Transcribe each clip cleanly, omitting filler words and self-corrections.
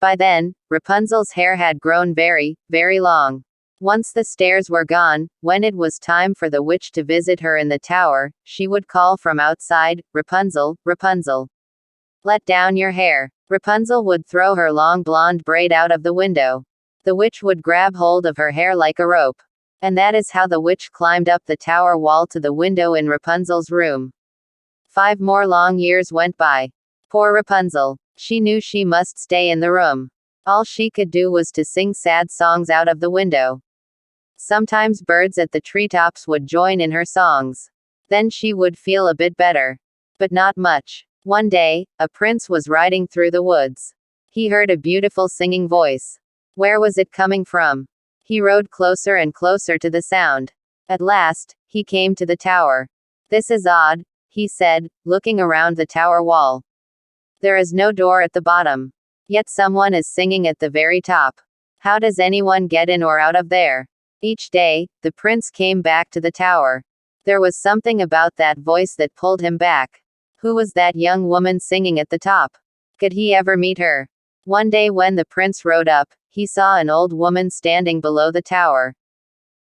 By then, Rapunzel's hair had grown very, very long. Once the stairs were gone, when it was time for the witch to visit her in the tower, she would call from outside, "Rapunzel, Rapunzel. Let down your hair." Rapunzel would throw her long blonde braid out of the window. The witch would grab hold of her hair like a rope. And that is how the witch climbed up the tower wall to the window in Rapunzel's room. 5 more long years went by. Poor Rapunzel. She knew she must stay in the room. All she could do was to sing sad songs out of the window. Sometimes birds at the treetops would join in her songs. Then she would feel a bit better. But not much. One day, a prince was riding through the woods. He heard a beautiful singing voice. Where was it coming from? He rode closer and closer to the sound. At last, he came to the tower. "This is odd," he said, looking around the tower wall. "There is no door at the bottom. Yet someone is singing at the very top. How does anyone get in or out of there?" Each day, the prince came back to the tower. There was something about that voice that pulled him back. Who was that young woman singing at the top? Could he ever meet her? One day when the prince rode up, he saw an old woman standing below the tower.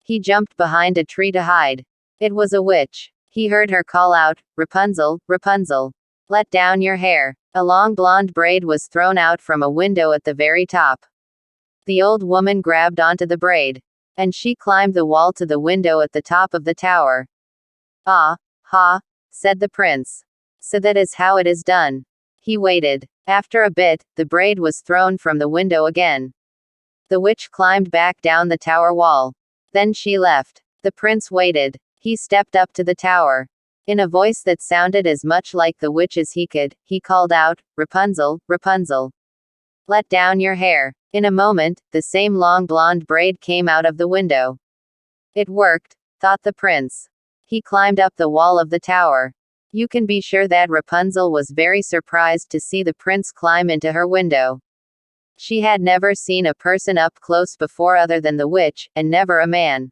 He jumped behind a tree to hide. It was a witch. He heard her call out, "Rapunzel, Rapunzel. Let down your hair." A long blonde braid was thrown out from a window at the very top. The old woman grabbed onto the braid. And she climbed the wall to the window at the top of the tower. "Ah, ha," said the prince. "So that is how it is done." He waited. After a bit, the braid was thrown from the window again. The witch climbed back down the tower wall. Then she left. The prince waited. He stepped up to the tower. In a voice that sounded as much like the witch as he could, he called out, "Rapunzel, Rapunzel. Let down your hair." In a moment, the same long blonde braid came out of the window. It worked, thought the prince. He climbed up the wall of the tower. You can be sure that Rapunzel was very surprised to see the prince climb into her window. She had never seen a person up close before other than the witch, and never a man.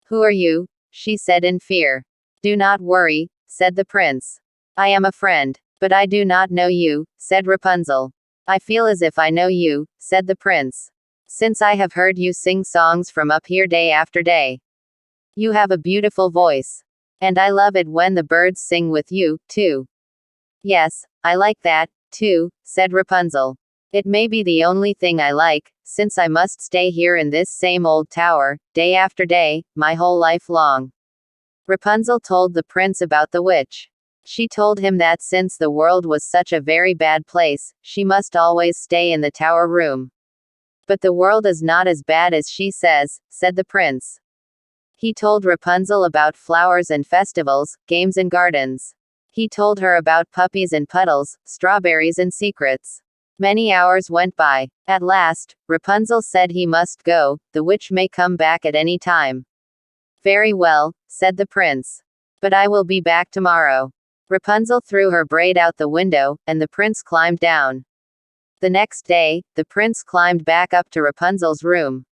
"Who are you?" she said in fear. "Do not worry," said the prince. "I am a friend. But I do not know you," said Rapunzel. "I feel as if I know you," said the prince. "Since I have heard you sing songs from up here day after day. You have a beautiful voice. And I love it when the birds sing with you, too." "Yes, I like that, too," said Rapunzel. "It may be the only thing I like, since I must stay here in this same old tower, day after day, my whole life long." Rapunzel told the prince about the witch. She told him that since the world was such a very bad place, she must always stay in the tower room. "But the world is not as bad as she says," said the prince. He told Rapunzel about flowers and festivals, games and gardens. He told her about puppies and puddles, strawberries and secrets. Many hours went by. At last, Rapunzel said he must go, the witch may come back at any time. "Very well," said the prince. "But I will be back tomorrow." Rapunzel threw her braid out the window, and the prince climbed down. The next day, the prince climbed back up to Rapunzel's room.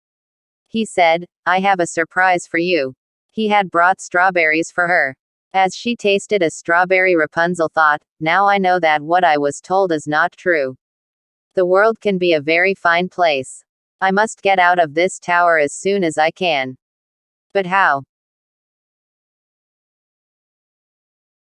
He said, "I have a surprise for you." He had brought strawberries for her. As she tasted a strawberry, Rapunzel thought, "Now I know that what I was told is not true. The world can be a very fine place. I must get out of this tower as soon as I can." But how?